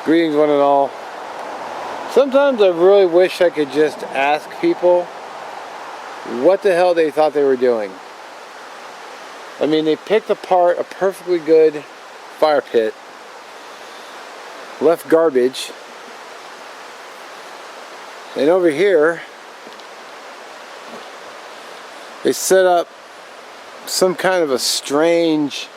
Greetings one and all. Sometimes I really wish I could just ask people what the hell they thought they were doing. I mean, they picked apart a perfectly good fire pit, left garbage, and over here they set up some kind of a strange,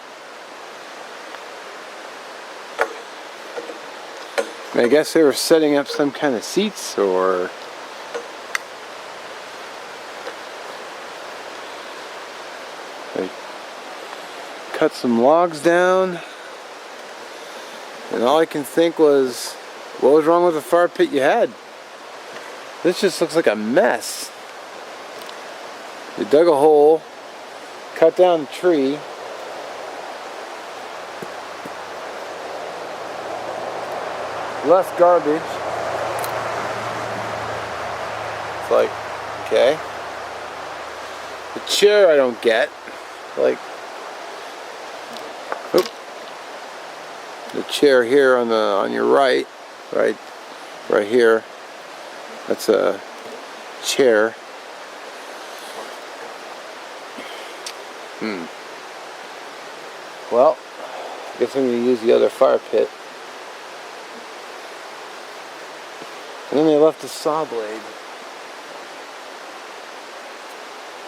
I guess they were setting up some kind of seats, or they cut some logs down, and all I can think was, what was wrong with the fire pit you had? This just looks like a mess. They dug a hole, cut down a tree, left garbage. It's like, okay. The chair I don't get. Like, oop. The chair here on your right here. That's a chair. Well, I guess I'm going to use the other fire pit. And then they left the saw blade,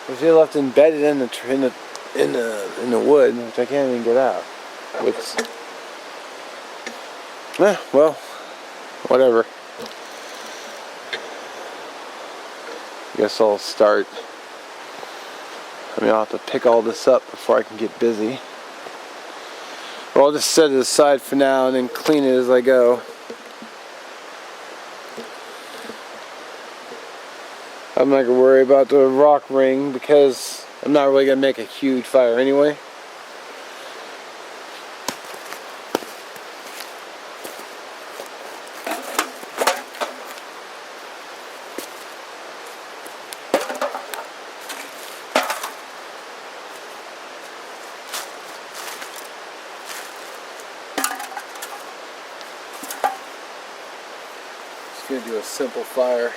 which they left embedded in the wood, which I can't even get out. Which, well, whatever. I guess I'll start. I mean, I'll have to pick all this up before I can get busy. Or I'll just set it aside for now and then clean it as I go. I'm not going to worry about the rock ring because I'm not really going to make a huge fire anyway. Just going to do a simple fire.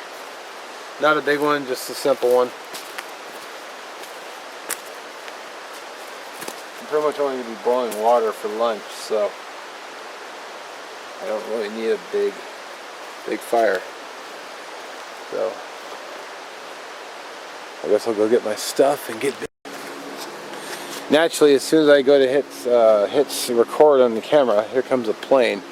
Not a big one, just a simple one. I'm pretty much only going to be boiling water for lunch, so I don't really need a big fire. So I guess I'll go get my stuff and get busy. Naturally, as soon as I go to hit record on the camera, here comes a plane.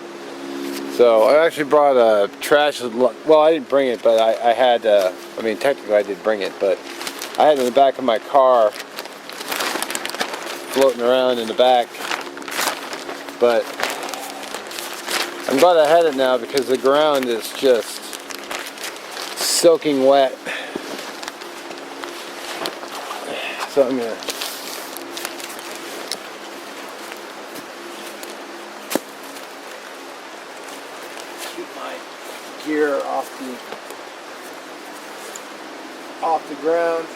So I actually brought a trash, well, I didn't bring it, but I had, I mean, technically I did bring it, but I had it in the back of my car, floating around in the back. But I'm glad I had it now because the ground is just soaking wet. So I'm gonna gear off the ground.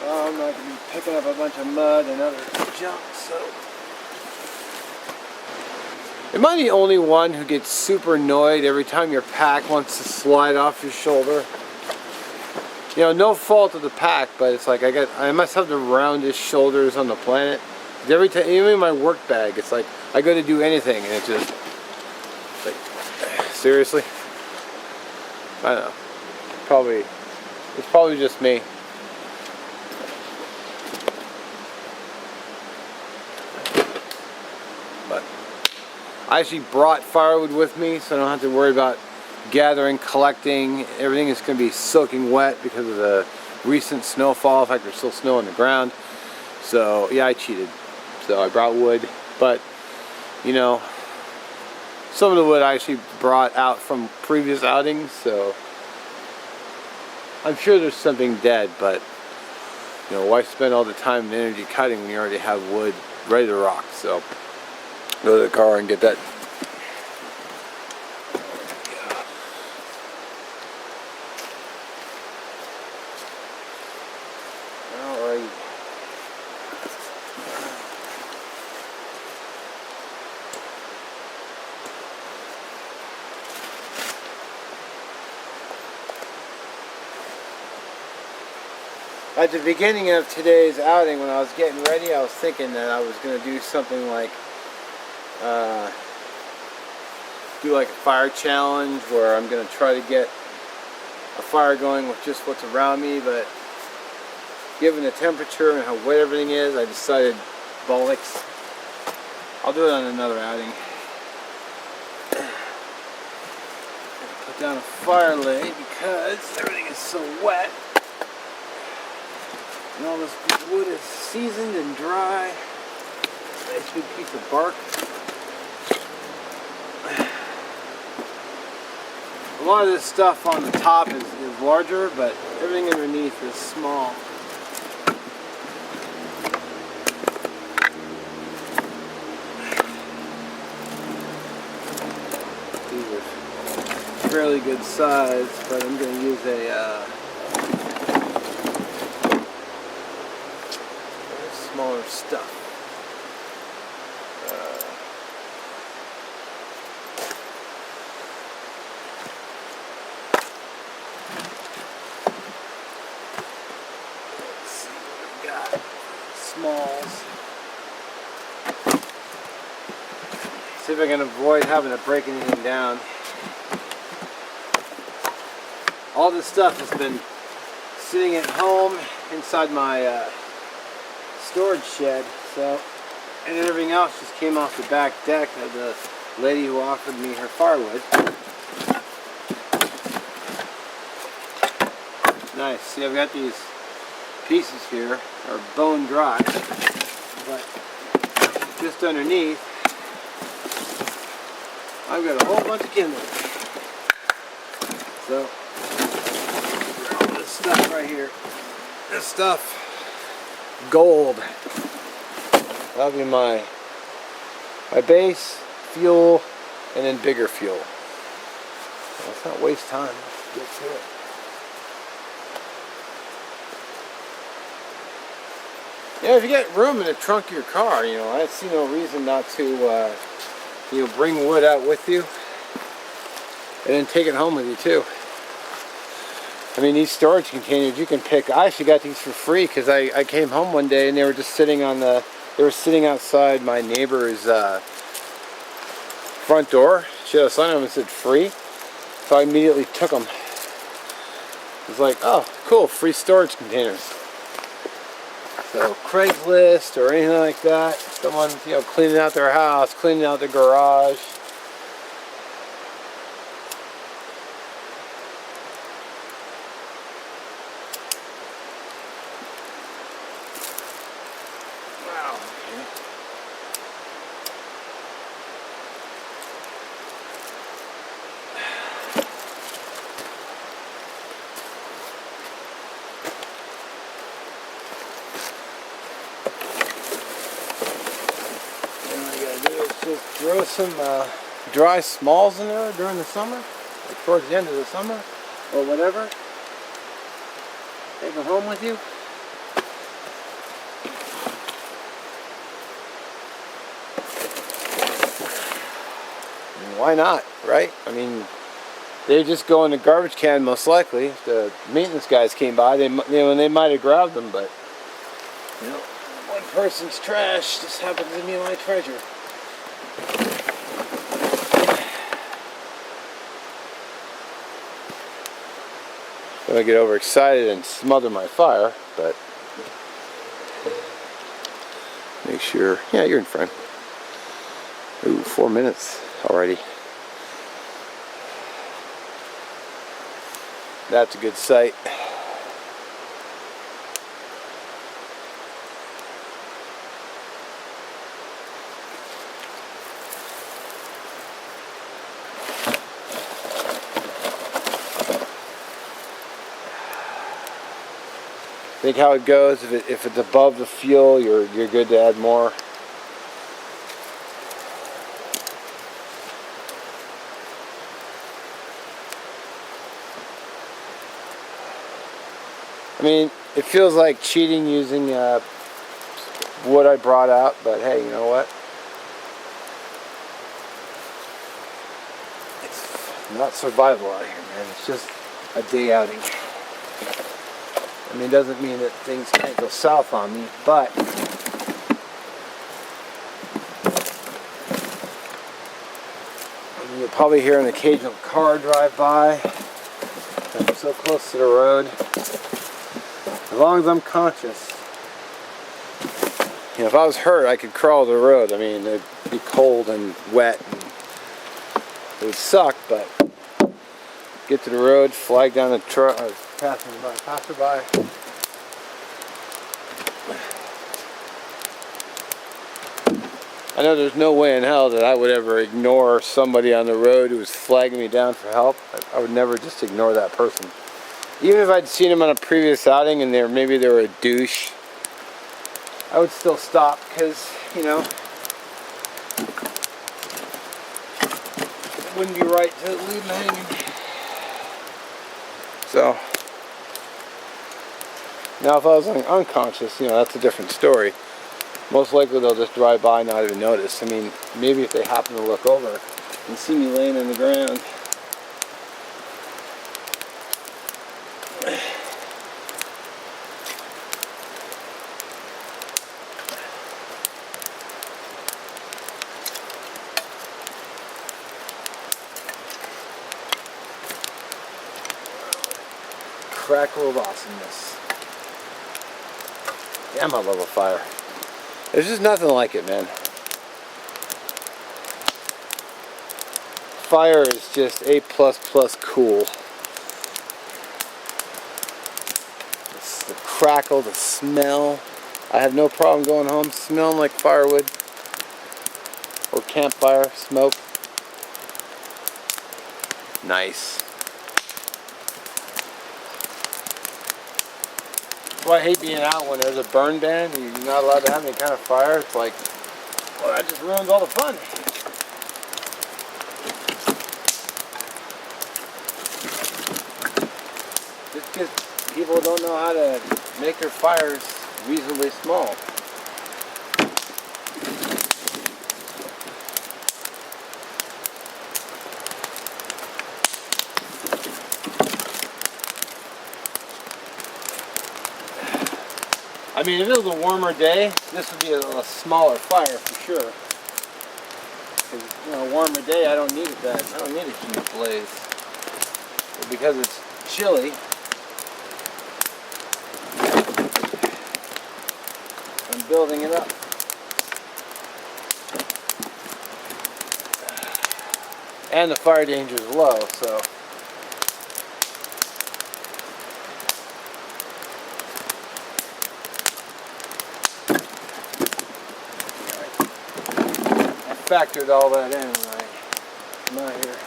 I'm not going to be picking up a bunch of mud and other junk, so. Am I the only one who gets super annoyed every time your pack wants to slide off your shoulder? You know, no fault of the pack, but it's like I must have the roundest shoulders on the planet. Every time, even in my work bag, it's like I go to do anything and it just. Like, seriously? I don't know. It's probably just me. But I actually brought firewood with me, so I don't have to worry about gathering, collecting. Everything is going to be soaking wet because of the recent snowfall. In fact, there's still snow on the ground. So yeah, I cheated. So I brought wood, but you know, some of the wood I actually brought out from previous outings, so I'm sure there's something dead, but you know, why spend all the time and energy cutting when you already have wood ready to rock? So go to the car and get that. Alright. At the beginning of today's outing, when I was getting ready, I was thinking that I was going to do something like do like a fire challenge where I'm going to try to get a fire going with just what's around me, but given the temperature and how wet everything is, I decided bollocks. I'll do it on another outing. Put down a fire lay because everything is so wet. And all this wood is seasoned and dry. Nice big piece of bark. A lot of this stuff on the top is larger, but everything underneath is small. These are fairly good size, but I'm going to use a smaller stuff. Let's see what we've got. Smalls. See if I can avoid having to break anything down. All this stuff has been sitting at home inside my storage shed, and everything else just came off the back deck of the lady who offered me her firewood. Nice. See, I've got these pieces here, are bone dry, but just underneath I've got a whole bunch of kindling. So all this stuff right here, this stuff, gold. That'll be my base, fuel, and then bigger fuel. Let's not waste time. Let's get to it. Yeah, if you get room in the trunk of your car, I see no reason not to, bring wood out with you, and then take it home with you too. I mean, these storage containers you can pick. I actually got these for free because I came home one day and they were just sitting sitting outside my neighbor's front door. She had a sign on them that said free, so I immediately took them. It was like, oh, cool, free storage containers. So Craigslist or anything like that, someone cleaning out their house, cleaning out their garage. Wow. Okay. Just throw some dry smalls in there during the summer, like towards the end of the summer, or whatever. Take them home with you. Why not, right? I mean, they just go in the garbage can most likely. If the maintenance guys came by, they might have grabbed them, but one person's trash just happens to be my treasure. I'm gonna get overexcited and smother my fire, but make sure. Yeah, you're in front. Ooh, 4 minutes already. That's a good sight. I think how it goes, if it's above the fuel, you're good to add more. I mean, it feels like cheating using wood I brought out, but hey, you know what? It's not survival out here, man. It's just a day outing. I mean, it doesn't mean that things can't go south on me, but you'll probably hear an occasional car drive by. I'm so close to the road. As long as I'm conscious. You know, if I was hurt, I could crawl the road. I mean, it'd be cold and wet, and it would suck, but get to the road, flag down the truck, passerby. I know there's no way in hell that I would ever ignore somebody on the road who was flagging me down for help. I would never just ignore that person. Even if I'd seen him on a previous outing and maybe they were a douche, I would still stop because, you know, it wouldn't be right to leave them hanging. So, now if I was unconscious, you know, that's a different story. Most likely they'll just drive by and not even notice. I mean, maybe if they happen to look over and see me laying on the ground. Crackle of awesomeness. Damn, I love a fire. There's just nothing like it, man. Fire is just A++ cool. It's the crackle, the smell. I have no problem going home smelling like firewood or campfire smoke. Nice. Well, I hate being out when there's a burn ban and you're not allowed to have any kind of fire. It's like, well, that just ruins all the fun. Just because people don't know how to make their fires reasonably small. I mean, if it was a warmer day, this would be a smaller fire for sure. Because, you know, a warmer day, I don't need it that. I don't need a huge blaze. But because it's chilly, I'm building it up. And the fire danger is low, so. Factored all that in when I'm out here.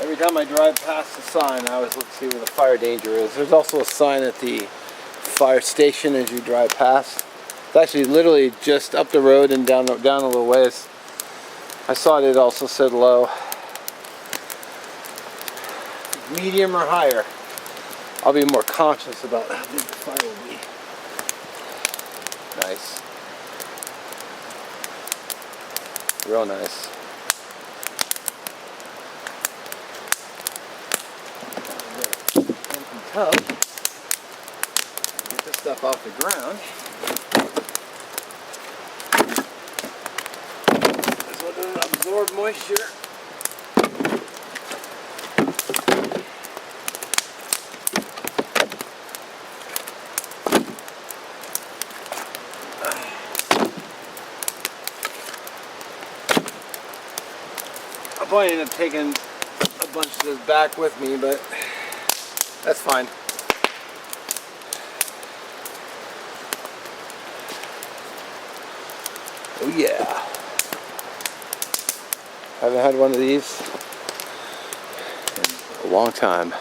Every time I drive past the sign, I always look to see where the fire danger is. There's also a sign at the fire station as you drive past. It's actually literally just up the road and down a little ways. I saw it also said low. Medium or higher. I'll be more conscious about how big the fire will be. Nice. Real nice. Empty tub. Get this stuff off the ground. This one doesn't absorb moisture. I'll probably end up taking a bunch of this back with me, but that's fine. Oh yeah. Haven't had one of these in a long time.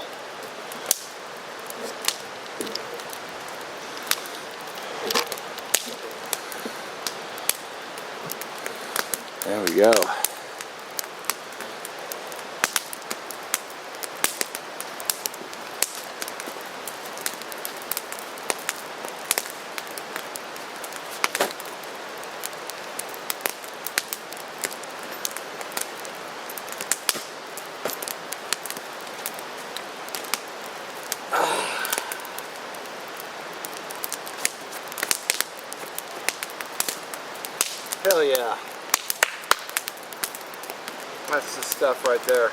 There we go. Hell yeah. That's the stuff right there.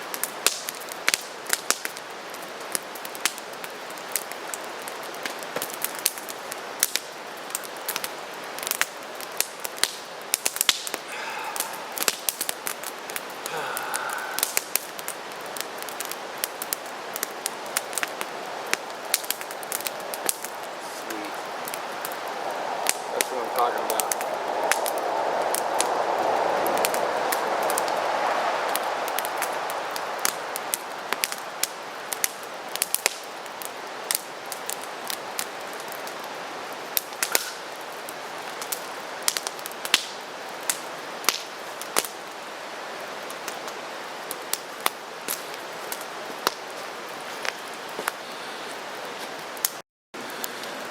Sweet. That's what I'm talking about.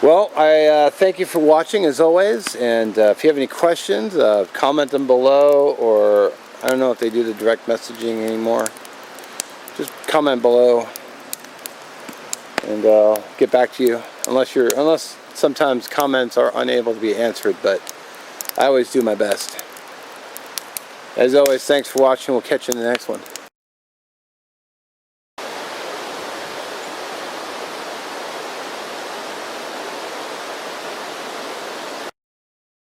Well, I thank you for watching as always, and if you have any questions, comment them below, or I don't know if they do the direct messaging anymore. Just comment below, and I'll get back to you. Unless sometimes comments are unable to be answered, but I always do my best. As always, thanks for watching. We'll catch you in the next one.